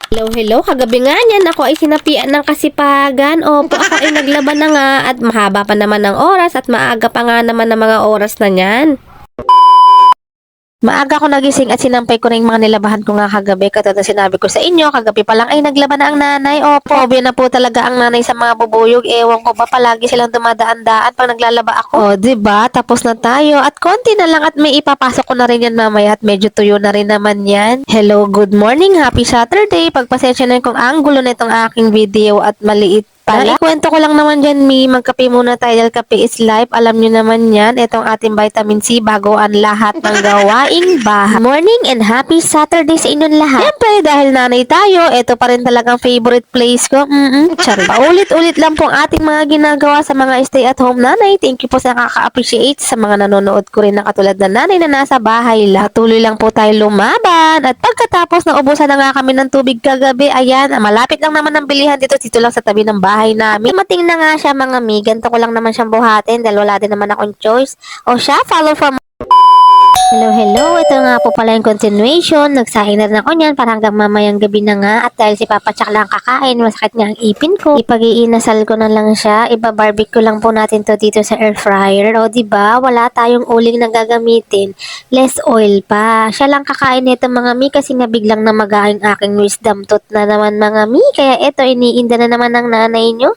Hello, hello. Kagabi nga niyan, ako ay sinapian ng kasipagan. Opo, ako ay naglaban na nga at mahaba pa naman ng oras at maaga pa nga naman ng mga oras na niyan. Maaga ako nagising at sinampay ko na yung mga nilabahan ko nga kagabi. Katulad na sinabi ko sa inyo, kagabi pa lang ay naglaban na ang nanay. Opo, obyo na po talaga ang nanay sa mga bubuyog. Ewan ko ba, palagi silang dumadaan-daan pag naglalaba ako. O, diba? Tapos na tayo. At konti na lang at may ipapasok ko na rin yan mamaya at medyo tuyo na rin naman yan. Hello, good morning, happy Saturday. Pagpasensya na kung anggulo na itong aking video at maliit pala. Ikwento ko lang naman dyan, Mi. Magkape muna tayo dahil kape is life. Alam nyo naman yan. Itong ating vitamin C bago ang lahat ng gawaing bahay. Morning and happy Saturday sa inyong lahat. Siyempre, dahil nanay tayo, ito pa rin talagang favorite place ko. Sorry. Paulit-ulit lang pong ating mga ginagawa sa mga stay-at-home nanay. Thank you po sa nakaka-appreciate sa mga nanonood ko rin na katulad na nanay na nasa bahay lang. Patuloy lang po tayo lumaban. At pagkatapos na ubusan na nga kami ng tubig kagabi, ayan, malapit lang naman ang bilihan dito lang sa tabi ng bahay namin. Mating na nga siya mga mi. Ganito ko lang naman siyang buhatin dahil wala din naman akong choice. O siya, follow from hello, hello. Ito nga po pala yung continuation. Nagsaing na rin ako niyan para hanggang mamayang gabi na nga. At dahil si Papa Chak lang kakain, masakit nga ang ipin ko. Ipag-iinasal ko na lang siya. Iba-barbecue lang po natin to dito sa air fryer. O diba, wala tayong uling na gagamitin. Less oil pa. Siya lang kakain nito mga mi kasi nga biglang na magaing aking wisdom tooth na naman mga mi. Kaya ito, iniinda na naman ng nanay nyo.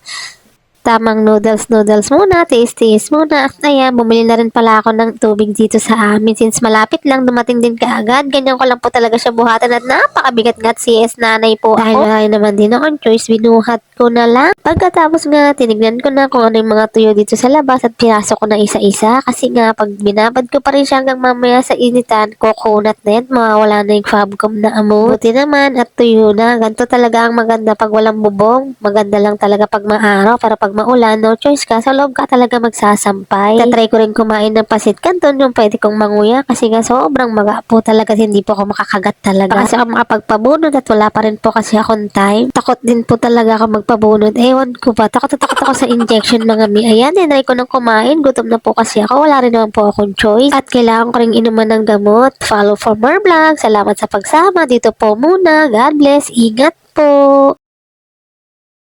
Tamang noodles muna, taste muna. Ayan, bumili na rin pala ako ng tubig dito sa amin since malapit lang dumating din kaagad. Ganyan ko lang po talaga siya buhatan at napakabigat nga at CS nanay po dahil wala naman din akong choice, binuhat ko na lang. Pagkatapos nga, tinignan ko na kung ano yung mga tuyo dito sa labas at pinasok ko na isa-isa kasi nga pag binabad ko pa rin siya hanggang mamaya sa initan, coconut na yan, mawawala na yung fabcom na amoy. Buti naman at tuyo na. Ganito talaga ang maganda pag walang bubong. Maganda lang talaga pag maaraw, para pag maulan, no choice ka, sa loob ka talaga magsasampay. Tatry ko rin kumain ng pasit canton yung pwede kong manguya kasi nga sobrang maga po talaga, hindi po ako makakagat talaga. Kasi ako makapagpabunod at wala pa rin po kasi akong time. Takot din po talaga ako magpabunod. Ewan ko ba, takot ako sa injection mga mi. Ayan, tinry ko nang kumain. Gutom na po kasi ako. Wala rin naman po akong choice. At kailangan ko rin inuman ng gamot. Follow for more vlogs. Salamat sa pagsama. Dito po muna. God bless. Ingat po.